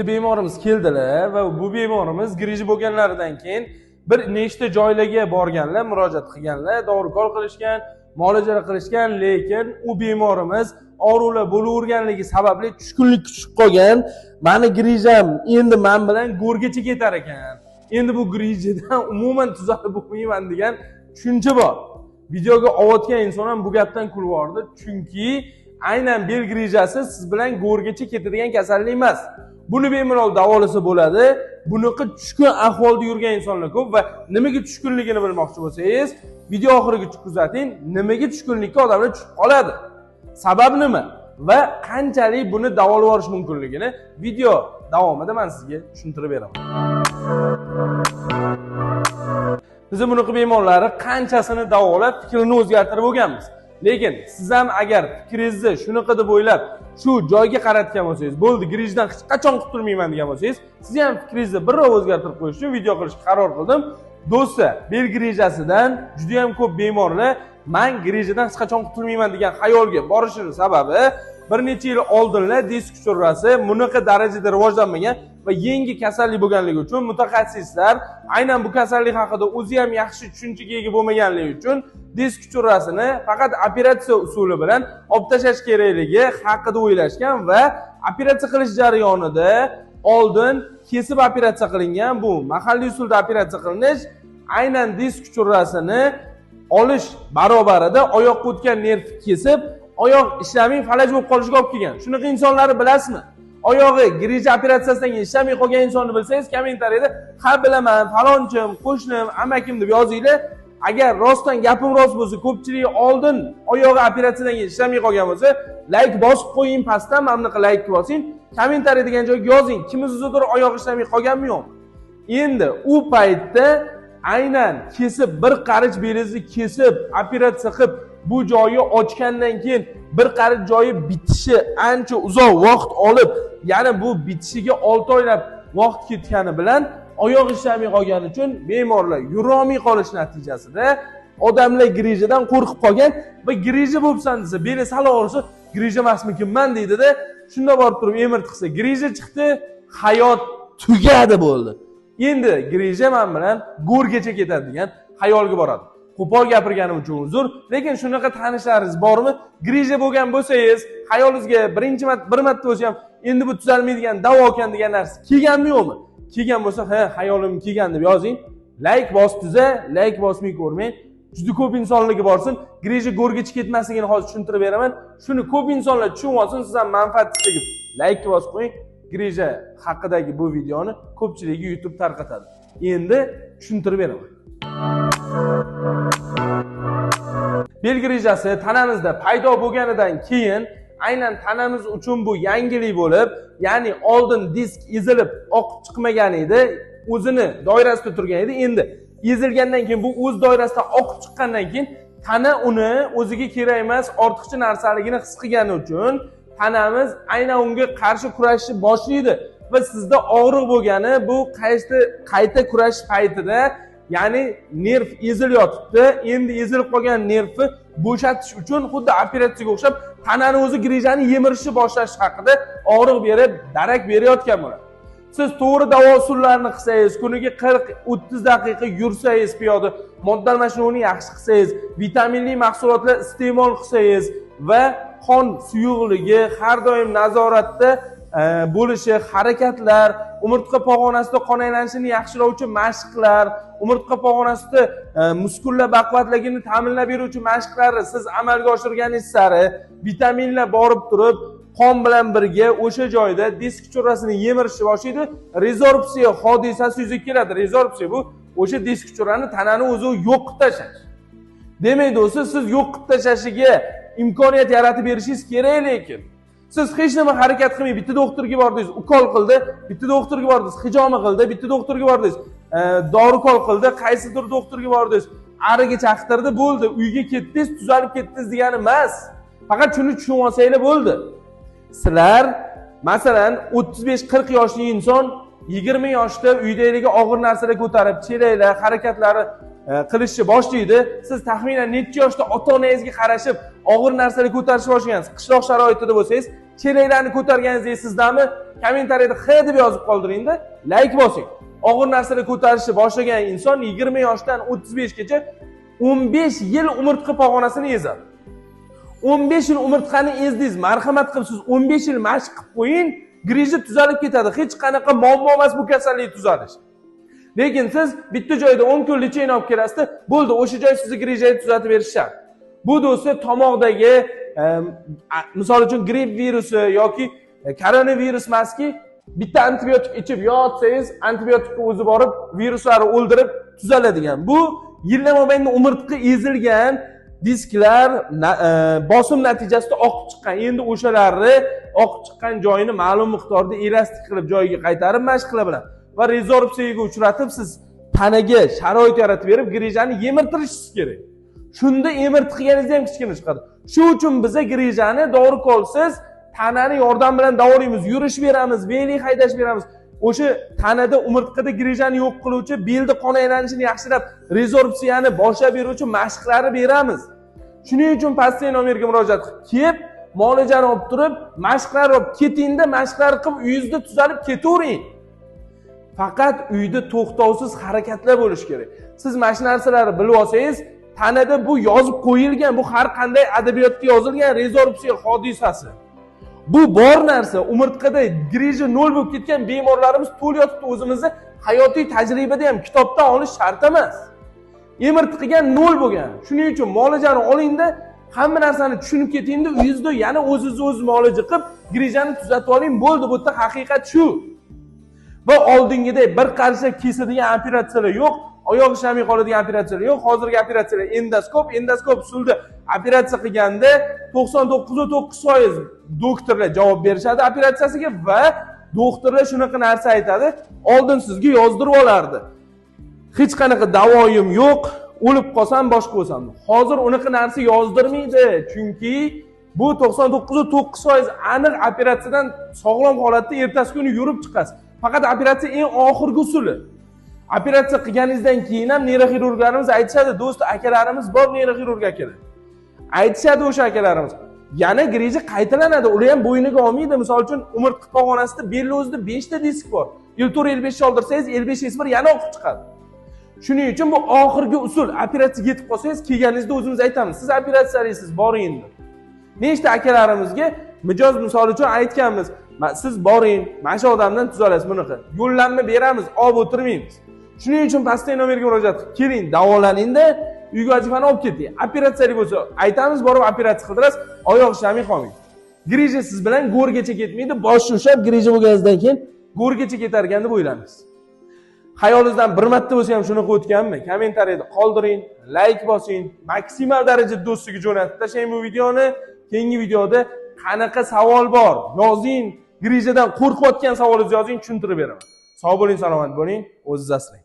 bitta bemorimiz keldilar va bu bemorimiz grij bo'lganlaridan keyin bir nechta joylarga borganlar, murojaat qilganlar, dorikor qilishgan, muolajalar qilishgan, lekin u bemorimiz og'riqlar bo'laverganligi sababli tushkunlik tushib qolgan. Meni grijam endi men bilan go'rgacha ketar ekan. Endi bu grijdan umuman tuzalib bo'lmayman degan tushuncha bor. Videoga olayotgan inson ham bu gapdan kulib yordi, chunki aynan bel grijasi siz bilan go'rgacha ketadigan kasallik emas. Buni bemalol davolasa bo'ladi. Bunaqa tushkun ahvolda yurgan insonlar ko'p va nimaga tushkunligini bilmoqchi bo'lsangiz, video oxirigacha kuzating. Nimaga tushkunlikka odamlar tushib qoladi? Sabab nima va qanchalik buni davolab olish mumkinligini video davomida men sizga tushuntirib beraman. Biz bunaqa bemorlarni qanchasini davolab fikrini o'zgartirib bo'lganmiz. Lekin siz ham agar fikringizni shunaqa deb o'ylab, shu joyga qaratgan bo'lsangiz, bo'ldi, grijdan hech qachon qutulmayman degan bo'lsangiz, siz ham fikringizni birrov o'zgartirib qo'yish uchun video qilishga qaror qildim. Do'stlar, bel grijasidan juda ham ko'p bemorlar men grijadan hech qachon qutulmayman degan xayolga borishini sababi bir necha yil oldinlar disk uchurasi bunaqa darajada rivojlanmagan va yangi kasallik bo'lganligi uchun mutaxassislar aynan bu kasallik haqida o'zi ham yaxshi tushunchaga ega bo'lmaganligi uchun disk uchurasini faqat operatsiya usuli bilan olib tashlash kerakligi haqida o'ylashgan va operatsiya qilish jarayonida oldin kesib operatsiya qilingan, bu mahalliy usulda operatsiya qilinish aynan disk uchurasini olish barobarida oyoqqa o'tgan nervni kesib, oyoq ishlamay falaj bo'lib qolishiga olib kelgan. Shunaqa insonlarni bilasizmi? Oyog'i grija operatsiyasidan keyin ishlamay qolgan insonni bilsangiz, kommentariyada "Ha bilaman, falonchim, qo'shnim, amakim" deb yozinglar. Agar rostdan gapim rost bo'lsa, ko'pchilik oldin oyog'i operatsiyadan keyin ishlamay qolgan bo'lsa, like bosib qo'ying, pastdan mana bunaqa like bosing, kommentariy degan joyga yozing. Kimizdir oyog'i ishlamay qolganmi yo'qmi? Endi u paytda aynan kesib, bir qarich belizni kesib, operatsiya qilib, bu joyi ochgandan keyin bir qarich joyi bitishi ancha uzoq vaqt olib, ya'ni bu bitishiga 6 oylab vaqt ketgani bilan oyoq ishlamay qolgani uchun bemorlar yura olmay qolish natijasida odamlar grijadan qo'rqib qolgan va grija bo'libsan desa, beli sal og'risa, grija emasmikinman deydi-da, shunda borib turib emir qilsa, grija chiqdi, hayot tugadi bo'ldi. Endi grija men bilan go'rgacha ketadi degan xayolga boradi. Qo'pol gapirganim uchun uzr, lekin shunaqa tanishlaringiz bormi? Grija bo'lgan bo'lsangiz, xayolingizga bir marta bo'lsa ham endi bu tuzalmaydigan davo ekan degan narsa kelganmi yo'qmi? Kelgan bo'lsa, ha, xayolim kelgan deb yozing. Like bosibsiz-a, like bosmay ko'rmang. Juda ko'p insonlarga borsin. Grija go'rgacha ketmasligini hozir tushuntirib beraman. Shuni ko'p insonlar tushunib olsin, siz ham manfaat istagib like bosib qo'ying. Grija haqidagi bu videoni ko'pchilikga YouTube tarqatadi. Endi tushuntirib beraman. Bel grijasi tanamizda paydo bo'lganidan keyin aynan tanamiz uchun bu yangilik bo'lib, ya'ni oldin disk ezilib oqib chiqmagan edi, o'zini doirasida turgan edi. Endi ezilgandan keyin bu o'z doirasidan oqib chiqqandan keyin tana uni o'ziga kerak emas ortiqcha narsaligini his qilgani uchun tanamiz aynan unga qarshi kurashishni boshlaydi va sizda og'riq bo'lgani bu qayta kurash paytida, ya'ni nerv ezilib yotibdi. Endi ezilib qolgan nervni bo'shatish uchun xuddi operatsiyaga o'xshab tanani o'zi grijani yemirishni boshlash haqida og'riq berib, darak berayotgan bo'ladi. Siz to'g'ri davo usullarini qilsangiz, kuniga 40-30 daqiqa yursangiz piyoda, modda almashinuvini yaxshi qilsangiz, vitaminli mahsulotlar iste'mol qilsangiz va qon suyuqligi har doim nazoratda bo'lishi, harakatlar, umurtqa pog'onasida qon aylanishini yaxshilovchi mashqlar, umurtqa pog'onasida muskullar baquvvatligini ta'minlab beruvchi mashqlarni siz amalga oshirganingiz sari vitaminlar borib turib, qon bilan birga o'sha joyda disk uchurasini yemirishni boshlaydi. Rezorpsiya hodisasi yuzaga keladi. Rezorpsiya bu o'sha disk uchurani tanani o'zi yo'q qilib tashlash. Demak, do'stlar, siz yo'q qilib tashlashiga imkoniyat yaratib berishingiz kerak, lekin siz hech nima harakat qilmay bitta doktorga bordingiz, ukol qildi, bitta doktorga bordingiz, hijoma qildi, bitta doktorga bordingiz, dorikol qildi, qaysidir doktorga bordingiz, ariga chaqtirdi, bo'ldi, uyga ketdingiz, tuzalib ketdingiz degani emas. Faqat shuni tushunib olsanglar bo'ldi. Sizlar masalan 35-40 yoshli inson 20 yoshda uydagi og'ir narsalar ko'tarib, chelaklar, harakatlari qilishni boshlaydi. Siz taxminan necha yoshda ota-onangizga qarashib og'ir narsalar ko'tarishni boshlagansiz? Qishloq sharoitida bo'lsangiz, chelaklarni ko'targaningizni eslaysizlarmi? Kommentariyada X deb yozib qoldiringda, like bosing. Og'ir narsalar ko'tarishni boshlagan inson 20 yoshdan 35 gacha 15 yil umurtqa pog'onasini ezadi. 15 yil umurtqani ezdingiz, marhamat qilib siz 15 yil mashq qilib qo'ying, griji tuzalib ketadi. Hech qanaqa muammo emas bu kasallik tuzalish. Lekin siz bitta joyda 10 kun lecheniya olib kelasizda, bo'ldi, o'sha joy sizni grijni tuzatib berish shart. Bu do'stlar tomoqdagi misol uchun gripp virusi yoki koronavirus emaski, bitta antibiotik ichib yotsangiz, antibiotikni o'zi borib viruslarni o'ldirib tuzaladigan. Bu yillar mobaynida umurtqa ezilgan disklar bosim natijasida oqib chiqqan. Endi o'shalarni oqib chiqqan joyini ma'lum miqdorda elastik qilib joyiga qaytarib mashq qila biladi. Va rezorbsiyaga uchratib siz tanaga sharoit yaratib berib, grijani yemirtirishingiz kerak. Shunda emirtqiganingiz ham kichkina chiqadi. Shu uchun biza grijani dori-kolsiz tanani yordam bilan davolaymiz, yurish beramiz, beylik haydash beramiz. O'sha tanada umurtqada grijani yo'q qiluvchi, belda qon aylanishini yaxshilab, rezorbsiyani boshlab beruvchi mashqlarni beramiz. Shuning uchun pastdagi nomerga murojaat qilib, muolajani olib turib, mashqlar olib ketingda, mashqlar qilib uyingizda tuzalib ketavering. Faqat uyda to'xtovsiz harakatlar bo'lish kerak. Siz mana shu narsalarni bilib olsangiz, tanada bu yozib qo'yilgan, bu har qanday adabiyotda yozilgan rezorbsiya hodisasi. Bu bor narsa. Umurtqada griji 0 bo'lib ketgan bemorlarimiz to'l yotibdi. O'zimizni hayotiy tajribada ham kitobdan olish shart emas. Emirtqiga 0 bo'lgan. Shuning uchun muolajani olingda, hamma narsani tushunib ketingda, uyingizda yana o'zingiz muolaja qilib, grijani tuzatib oling, bo'ldi. Bu yerda haqiqat shu. Va oldingidek bir qarshi kesadigan operatsiyalar yo'q, oyoq ishlay qoladigan operatsiyalar yo'q. Hozirgi operatsiyalar endoskop usulida operatsiya qilganda 99.9% doktorlar javob berishadi operatsiyasiga va doktorlar shunaqa narsa aytadi, oldin sizga yozdirib olardi. Hech qanaqa davoyim yo'q, o'lib qolsam boshqa bo'lsam. Hozir unaqa narsa yozdirmaydi, chunki bu 99.9% aniq operatsiyadan sog'lom holatda ertasi kuni yurib chiqasiz. Faqat operatsiya eng oxirgi usuli. Operatsiya qilganingizdan keyin ham neyroxirurglarimiz aytishadi, do'st akalarimiz bor neyroxirurg akalar. Aytishadi o'sha akalarimiz. Yana griji qaytalanadi, ular ham bo'yniga olmaydi. Misol uchun umurtqa pog'onasida belli o'zida 5 ta disk bor. Iltor 55 oldirsangiz 55 yana oqib chiqadi. Shuning uchun bu oxirgi usul. Operatsiya yetib qolsangiz, kelganingizda o'zimiz aytamiz, siz operatsiyalisiz, boring. Nechta akalarimizga mijoz misol uchun aytganmiz, siz boring, mana shu odamdan tuzalasiz bunaqa. Yo'llanma beramiz, olib o'tirmaymiz. Shuning uchun pastdagi nomerga murojaat qilib, keling, davolaningda, uyga vazifani olib keting. Operatsiyalik bo'lsa, aytamiz, borib operatsiya qildirasiz, oyoq ishlamay qolmaydi. Griji siz bilan go'rgacha ketmaydi, bosh ushlab griji bo'lganingizdan keyin go'rgacha ketar ekan deb o'ylaymiz. Xayolingizdan bir marta bo'lsa ham shunaqa o'tganmi? Kommentariyada qoldiring, like bosing, maksimal darajada do'stiga jo'natib tashlang bu videoni. Keyingi videoda qanaqa savol bor, yozing. Grijadan qo'rqayotgan savolingizni yozing, tushuntirib beraman. Sog' bo'ling, salomat bo'ling, o'zingizni asrang.